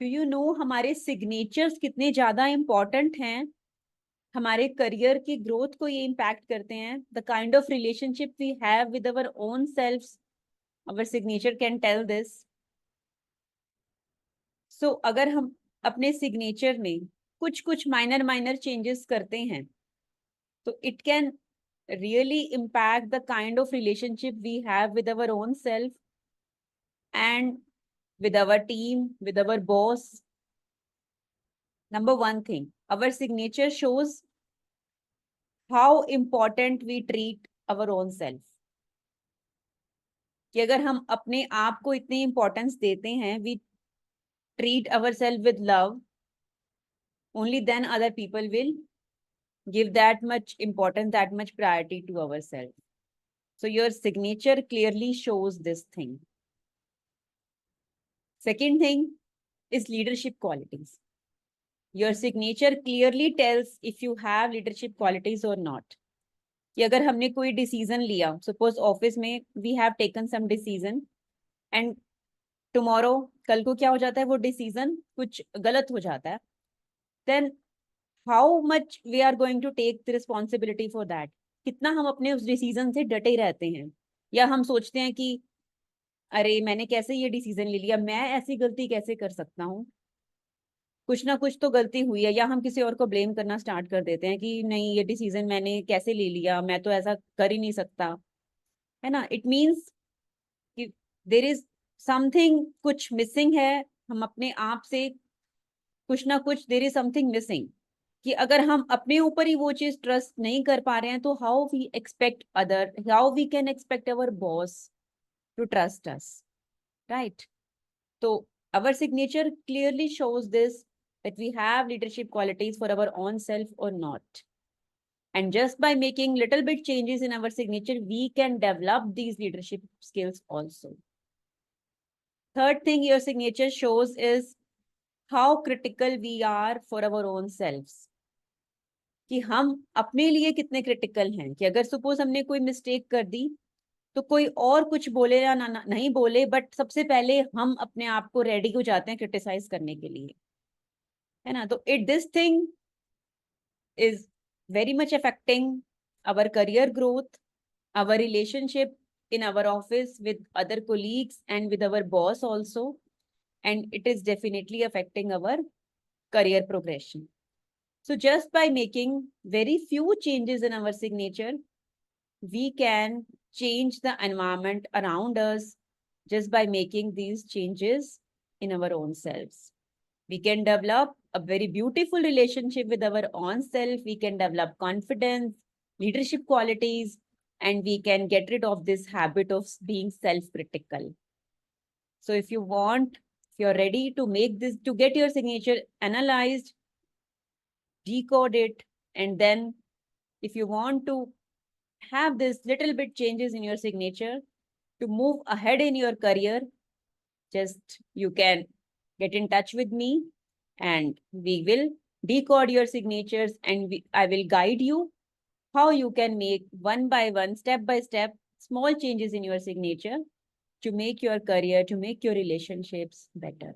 Do you know हमारे signatures कितने ज्यादा इंपॉर्टेंट हैं, हमारे करियर की ग्रोथ को ये इम्पैक्ट करते हैं. The kind of relationship we have with our own self, our signature can tell this. So अगर हम अपने सिग्नेचर में कुछ कुछ माइनर माइनर चेंजेस करते हैं तो it can really impact the kind of relationship we have with our own self and with our team, with our boss. Number one thing, our signature shows how important we treat our own self. कि अगर हम अपने आप को इतनी importance देते हैं, we treat ourselves with love, only then other people will give that much importance, that much priority to ourselves. So your signature clearly shows this thing. Second thing is leadership qualities. Your signature clearly tells if you have leadership qualities or not. कि अगर हमने कोई decision लिया, suppose office में we have taken some decision and tomorrow, कल को क्या हो जाता है, वो डिसीजन कुछ गलत हो जाता है, then how much we are going to take the responsibility for that. कितना हम अपने उस डिसीजन से डटे रहते हैं, या हम सोचते हैं कि अरे मैंने कैसे ये डिसीजन ले लिया, मैं ऐसी गलती कैसे कर सकता हूँ, कुछ ना कुछ तो गलती हुई है, या हम किसी और को ब्लेम करना स्टार्ट कर देते हैं कि नहीं ये डिसीजन मैंने कैसे ले लिया, मैं तो ऐसा कर ही नहीं सकता, है ना. इट मीन्स कि देर इज समथिंग, कुछ मिसिंग है हम अपने आप से, कुछ ना कुछ देर इज समथिंग मिसिंग. कि अगर हम अपने ऊपर ही वो चीज ट्रस्ट नहीं कर पा रहे हैं तो how we expect other, how we can expect our boss to trust us, right. तो our signature clearly shows this, that we have leadership qualities for our own self or not. And just by making little bit changes in our signature, we can develop these leadership skills also. Third thing your signature shows is how critical we are for our own selves. कि हम अपने लिए कितने critical हैं, कि अगर suppose हमने कोई मिस्टेक कर दी तो कोई और कुछ बोले या नहीं बोले, बट सबसे पहले हम अपने आप को रेडी हो जाते हैं क्रिटिसाइज करने के लिए, है ना. तो it this thing is very much affecting our career growth, our relationship in our office with other colleagues and with our boss also, and it is definitely affecting our career progression. So just by making very few changes in our signature, we can change the environment around us just by making these changes in our own selves. We can develop a very beautiful relationship with our own self. We can develop confidence, leadership qualities, and we can get rid of this habit of being self-critical. So if you want, if you're ready to make this, to get your signature analyzed, decode it, and then if you want to have this little bit changes in your signature to move ahead in your career, just you can get in touch with me and we will decode your signatures, and I will guide you how you can make one by one, step by step, small changes in your signature to make your career, to make your relationships better.